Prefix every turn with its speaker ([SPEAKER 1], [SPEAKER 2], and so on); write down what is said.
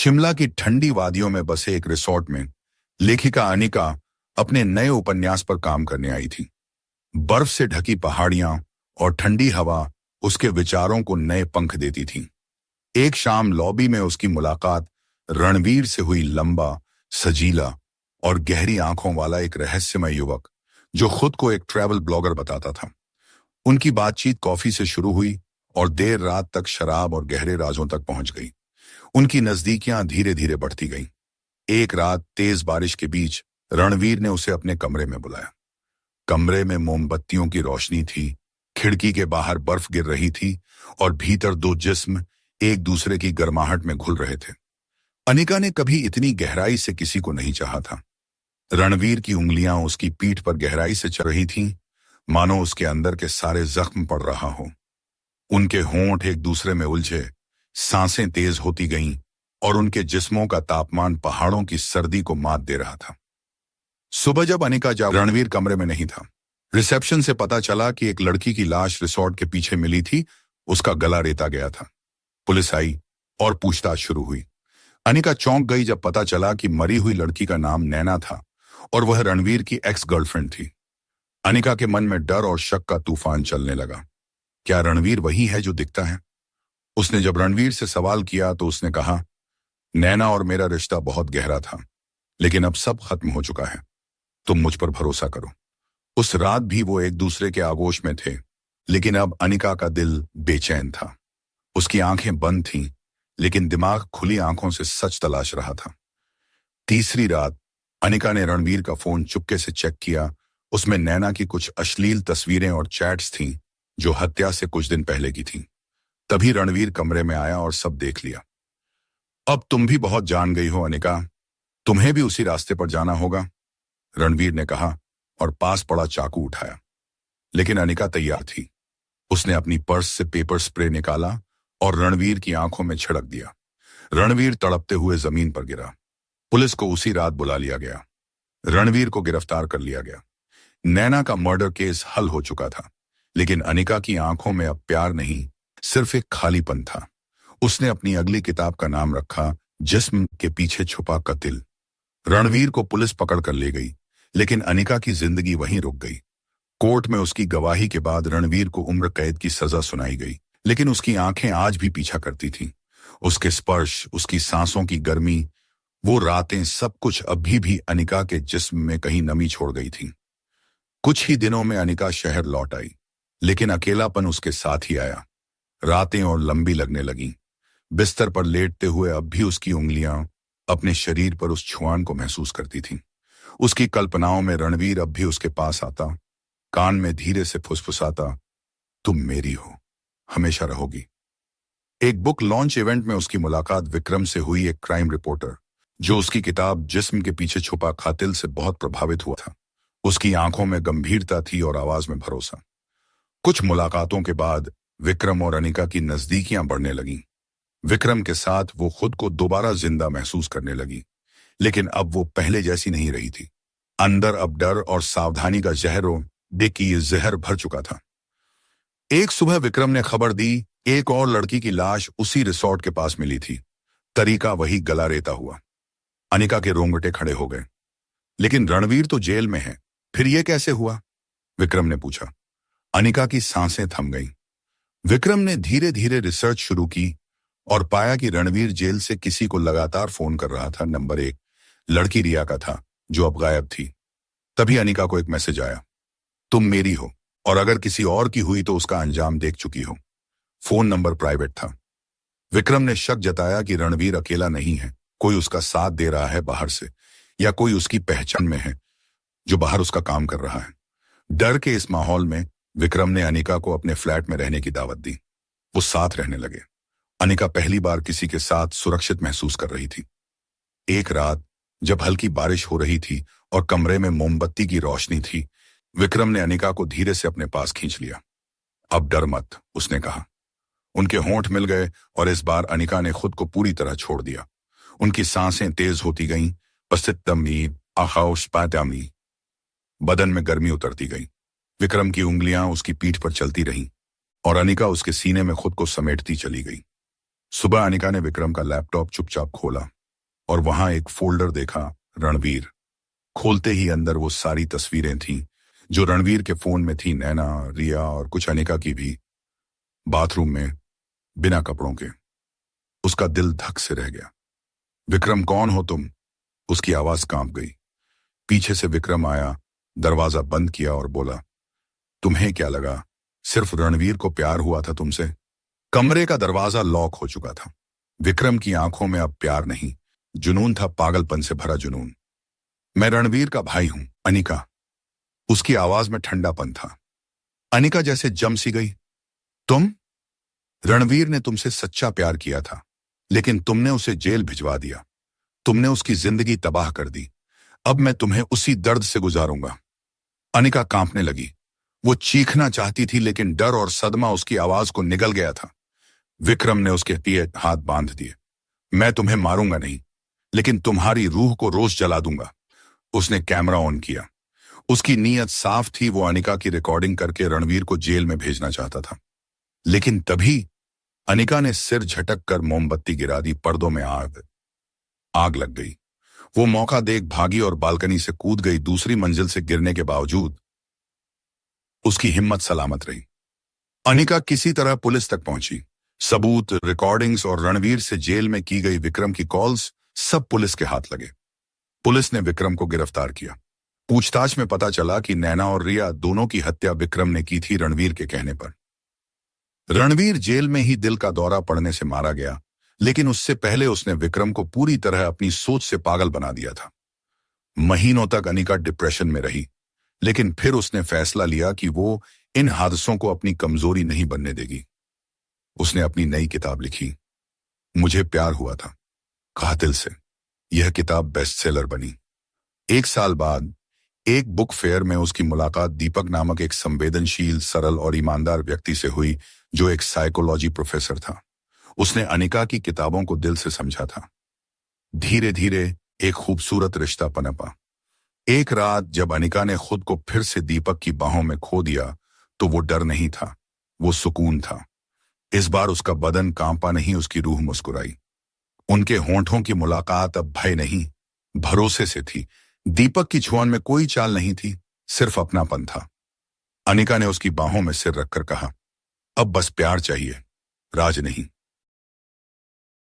[SPEAKER 1] शिमला की ठंडी वादियों में बसे एक रिसोर्ट में लेखिका अनिका अपने नए उपन्यास पर काम करने आई थी। बर्फ से ढकी पहाड़ियां और ठंडी हवा उसके विचारों को नए पंख देती थी। एक शाम लॉबी में उसकी मुलाकात रणवीर से हुई। लंबा, सजीला और गहरी आंखों वाला एक रहस्यमय युवक जो खुद को एक ट्रैवल ब्लॉगर बताता था। उनकी बातचीत कॉफी से शुरू हुई और देर रात तक शराब और गहरे राजों तक पहुंच गई। उनकी नजदीकियां धीरे धीरे बढ़ती गईं। एक रात तेज बारिश के बीच रणवीर ने उसे अपने कमरे में बुलाया। कमरे में मोमबत्तियों की रोशनी थी, खिड़की के बाहर बर्फ गिर रही थी और भीतर दो जिस्म एक दूसरे की गर्माहट में घुल रहे थे। अनिका ने कभी इतनी गहराई से किसी को नहीं चाहा था। रणवीर की उंगलियां उसकी पीठ पर गहराई से चल रही थीं, मानो उसके अंदर के सारे जख्म पड़ रहा हो। उनके होंठ एक दूसरे में उलझे, सांसें तेज होती गईं और उनके जिस्मों का तापमान पहाड़ों की सर्दी को मात दे रहा था। सुबह जब अनिका जाग, रणवीर कमरे में नहीं था। रिसेप्शन से पता चला कि एक लड़की की लाश रिसोर्ट के पीछे मिली थी। उसका गला रेता गया था। पुलिस आई और पूछताछ शुरू हुई। अनिका चौंक गई जब पता चला कि मरी हुई लड़की का नाम नैना था और वह रणवीर की एक्स गर्लफ्रेंड थी। अनिका के मन में डर और शक का तूफान चलने लगा। क्या रणवीर वही है जो दिखता है? उसने जब रणवीर से सवाल किया तो उसने कहा, नैना और मेरा रिश्ता बहुत गहरा था, लेकिन अब सब खत्म हो चुका है। तुम मुझ पर भरोसा करो। उस रात भी वो एक दूसरे के आगोश में थे, लेकिन अब अनिका का दिल बेचैन था। उसकी आंखें बंद थीं, लेकिन दिमाग खुली आंखों से सच तलाश रहा था। तीसरी रात अनिका ने रणवीर का फोन चुपके से चेक किया। उसमें नैना की कुछ अश्लील तस्वीरें और चैट्स थीं जो हत्या से कुछ दिन पहले की थीं। तभी रणवीर कमरे में आया और सब देख लिया। अब तुम भी बहुत जान गई हो अनिका, तुम्हें भी उसी रास्ते पर जाना होगा, रणवीर ने कहा और पास पड़ा चाकू उठाया। लेकिन अनिका तैयार थी। उसने अपनी पर्स से पेपर स्प्रे निकाला और रणवीर की आंखों में छिड़क दिया। रणवीर तड़पते हुए जमीन पर गिरा। पुलिस को उसी रात बुला लिया गया। रणवीर को गिरफ्तार कर लिया गया। नैना का मर्डर केस हल हो चुका था, लेकिन अनिका की आंखों में अब प्यार नहीं, सिर्फ एक खालीपन था। उसने अपनी अगली किताब का नाम रखा जिस्म के पीछे छुपा कत्ल। रणवीर को पुलिस पकड़ कर ले गई, लेकिन अनिका की जिंदगी वहीं रुक गई। कोर्ट में उसकी गवाही के बाद रणवीर को उम्र कैद की सजा सुनाई गई, लेकिन उसकी आंखें आज भी पीछा करती थीं। उसके स्पर्श, उसकी सांसों की गर्मी, वो रातें, सब कुछ अभी भी अनिका के जिस्म में कहीं नमी छोड़ गई थी। कुछ ही दिनों में अनिका शहर लौट आई, लेकिन अकेलापन उसके साथ ही आया। रातें और लंबी लगने लगीं। बिस्तर पर लेटते हुए अब भी उसकी उंगलियां अपने शरीर पर उस छुआन को महसूस करती थीं। उसकी कल्पनाओं में रणवीर अब भी उसके पास आता, कान में धीरे से फुसफुसाता, तुम मेरी हो, हमेशा रहोगी। एक बुक लॉन्च इवेंट में उसकी मुलाकात विक्रम से हुई, एक क्राइम रिपोर्टर जो उसकी किताब जिस्म के पीछे छुपा कातिल से बहुत प्रभावित हुआ था। उसकी आंखों में गंभीरता थी और आवाज में भरोसा। कुछ मुलाकातों के बाद विक्रम और अनिका की नजदीकियां बढ़ने लगीं। विक्रम के साथ वो खुद को दोबारा जिंदा महसूस करने लगी, लेकिन अब वो पहले जैसी नहीं रही थी। अंदर अब डर और सावधानी का जहरों देखी ये जहर भर चुका था। एक सुबह विक्रम ने खबर दी, एक और लड़की की लाश उसी रिसोर्ट के पास मिली थी। तरीका वही, गला रेता हुआ। अनिका के रोंगटे खड़े हो गए। लेकिन रणवीर तो जेल में है, फिर ये कैसे हुआ? विक्रम ने पूछा। अनिका की सांसें थम गईं। विक्रम ने धीरे धीरे रिसर्च शुरू की और पाया कि रणवीर जेल से किसी को लगातार फोन कर रहा था। नंबर 1 लड़की रिया का था, जो अब गायब थी। तभी अनिका को एक मैसेज आया, तुम मेरी हो और अगर किसी और की हुई तो उसका अंजाम देख चुकी हो। फोन नंबर प्राइवेट था। विक्रम ने शक जताया कि रणवीर अकेला नहीं है, कोई उसका साथ दे रहा है बाहर से, या कोई उसकी पहचान में है जो बाहर उसका काम कर रहा है। डर के इस माहौल में विक्रम ने अनिका को अपने फ्लैट में रहने की दावत दी। वो साथ रहने लगे। अनिका पहली बार किसी के साथ सुरक्षित महसूस कर रही थी। एक रात जब हल्की बारिश हो रही थी और कमरे में मोमबत्ती की रोशनी थी, विक्रम ने अनिका को धीरे से अपने पास खींच लिया। अब डर मत, उसने कहा। उनके होंठ मिल गए और इस बार अनिका ने खुद को पूरी तरह छोड़ दिया। उनकी सांसें तेज होती गईं, बदन में गर्मी उतरती गई। विक्रम की उंगलियां उसकी पीठ पर चलती रहीं और अनिका उसके सीने में खुद को समेटती चली गई। सुबह अनिका ने विक्रम का लैपटॉप चुपचाप खोला और वहां एक फोल्डर देखा, रणवीर। खोलते ही अंदर वो सारी तस्वीरें थीं जो रणवीर के फोन में थी, नैना, रिया और कुछ अनिका की भी, बाथरूम में, बिना कपड़ों के। उसका दिल धक से रह गया। विक्रम, कौन हो तुम? उसकी आवाज कांप गई। पीछे से विक्रम आया, दरवाजा बंद किया और बोला, तुम्हें क्या लगा सिर्फ रणवीर को प्यार हुआ था तुमसे? कमरे का दरवाजा लॉक हो चुका था। विक्रम की आंखों में अब प्यार नहीं, जुनून था, पागलपन से भरा जुनून। मैं रणवीर का भाई हूं, अनिका। उसकी आवाज में ठंडापन था। अनिका जैसे जम सी गई। तुम? रणवीर ने तुमसे सच्चा प्यार किया था, लेकिन तुमने उसे जेल भिजवा दिया। तुमने उसकी जिंदगी तबाह कर दी। अब मैं तुम्हें उसी दर्द से गुजारूंगा। अनिका कांपने लगी। वो चीखना चाहती थी, लेकिन डर और सदमा उसकी आवाज को निगल गया था। विक्रम ने उसके पिए हाथ बांध दिए। मैं तुम्हें मारूंगा नहीं, लेकिन तुम्हारी रूह को रोज जला दूंगा। उसने कैमरा ऑन किया। उसकी नीयत साफ थी, वो अनिका की रिकॉर्डिंग करके रणवीर को जेल में भेजना चाहता था। लेकिन तभी अनिका ने सिर झटक कर मोमबत्ती गिरा दी। पर्दों में आग लग गई। वो मौका देख भागी और बालकनी से कूद गई। दूसरी मंजिल से गिरने के बावजूद उसकी हिम्मत सलामत रही। अनिका किसी तरह पुलिस तक पहुंची। सबूत, रिकॉर्डिंग्स और रणवीर से जेल में की गई विक्रम की कॉल्स, सब पुलिस के हाथ लगे। पुलिस ने विक्रम को गिरफ्तार किया। पूछताछ में पता चला कि नैना और रिया दोनों की हत्या विक्रम ने की थी, रणवीर के कहने पर। रणवीर जेल में ही दिल का दौरा पड़ने से मारा गया, लेकिन उससे पहले उसने विक्रम को पूरी तरह अपनी सोच से पागल बना दिया था। महीनों तक अनिका डिप्रेशन में रही, लेकिन फिर उसने फैसला लिया कि वो इन हादसों को अपनी कमजोरी नहीं बनने देगी। उसने अपनी नई किताब लिखी, मुझे प्यार हुआ था, कातिल से। यह किताब बेस्ट सेलर बनी। 1 साल बाद एक बुक फेयर में उसकी मुलाकात दीपक नामक एक संवेदनशील, सरल और ईमानदार व्यक्ति से हुई, जो एक साइकोलॉजी प्रोफेसर था। उसने अनिका की किताबों को दिल से समझा था। धीरे धीरे एक खूबसूरत रिश्ता पनपा। एक रात जब अनिका ने खुद को फिर से दीपक की बाहों में खो दिया, तो वो डर नहीं था, वो सुकून था। इस बार उसका बदन कांपा नहीं, उसकी रूह मुस्कुराई। उनके होंठों की मुलाकात अब भय नहीं, भरोसे से थी। दीपक की छुआन में कोई चाल नहीं थी, सिर्फ अपनापन था। अनिका ने उसकी बाहों में सिर रखकर कहा, अब बस प्यार चाहिए, राज नहीं।